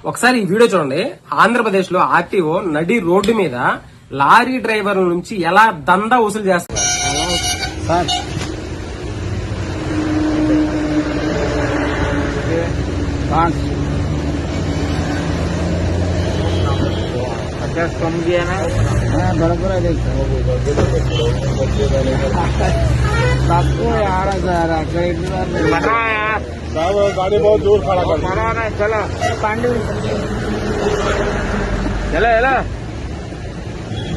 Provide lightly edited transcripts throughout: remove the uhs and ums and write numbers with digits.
ఒకసారి ఈ వీడియో చూడండి. ఆంధ్రప్రదేశ్ లో ఆర్టీఓ నడి రోడ్డు మీద లారీ డ్రైవర్ల నుంచి ఎలా దందా వసూలు చేస్తున్నారు. कम दिया ना बराबर है सबको यार बना यार गाड़ी बहुत दूर खड़ा कर बना ना चलो पांडु चलो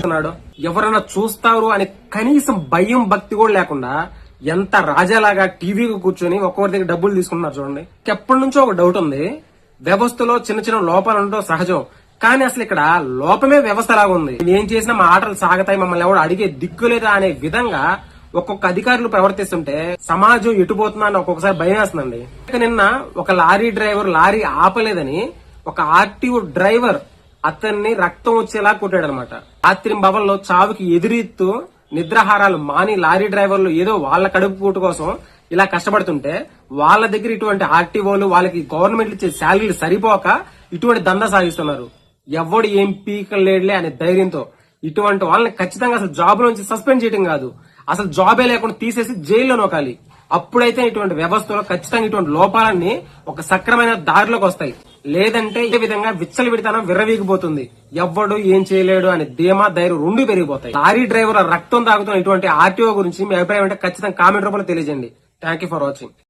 चलो ఎవరైనా చూస్తారు అని కనీసం భయం భక్తి కూడా లేకుండా ఎంత రాజాలాగా టీవీకి కూర్చొని ఒక్కొక్కరి దగ్గర డబ్బులు తీసుకుంటున్నారు చూడండి. ఎప్పటి నుంచో ఒక డౌట్ ఉంది. వ్యవస్థలో చిన్న చిన్న లోపాలు ఉండటం సహజం, కానీ అసలు ఇక్కడ లోపమే వ్యవస్థ లాగా ఉంది. ఏం చేసినా మా ఆటలు సాగతాయి, మమ్మల్ని ఎవరు అడిగే దిక్కు లేదా అనే విధంగా ఒక్కొక్క అధికారులు ప్రవర్తిస్తుంటే సమాజం ఎటుపోతుందా అని ఒక్కొక్కసారి భయం వేస్తుందండి. నిన్న ఒక లారీ డ్రైవర్ లారీ ఆపలేదని ఒక ఆర్టీఓ డ్రైవర్ అతన్ని రక్తం వచ్చేలా కొట్టాడు అనమాట. రాత్రి భవన్లో చావుకి ఎదురీత్తు నిద్రాహారాలు మాని లారీ డ్రైవర్లు ఏదో వాళ్ళ కడుపు పూట కోసం ఇలా కష్టపడుతుంటే వాళ్ళ దగ్గర ఇటువంటి ఆర్టీఓలు వాళ్ళకి గవర్నమెంట్ ఇచ్చే శాలరీలు సరిపోక ఇటువంటి దందా సాగిస్తున్నారు. ఎవడు ఏం పీకలేడులే అనే ధైర్యంతో ఇటువంటి వాళ్ళని ఖచ్చితంగా అసలు జాబ్ నుంచి సస్పెండ్ చేయడం కాదు, అసలు జాబే లేకుండా తీసేసి జైల్లో నొకాలి. అప్పుడైతే ఇటువంటి వ్యవస్థలో ఖచ్చితంగా ఇటువంటి లోపాలన్నీ ఒక సక్రమైన దారిలోకి వస్తాయి. లేదంటే ఈ విధంగా విచ్చలవిడితనం విర్రవీగిపోతుంది. ఎవ్వడు ఏం చేయలేడు అనే ధీమా ధైర్యం రెండు పెరిగిపోతాయి. లారీ డ్రైవర్ రక్తం తాగుతున్న ఇటువంటి ఆర్టీఓ గురించి మీ అభిప్రాయం అంటే ఖచ్చితంగా కామెంట్ రూపంలో తెలియజేయండి. Thank you for watching.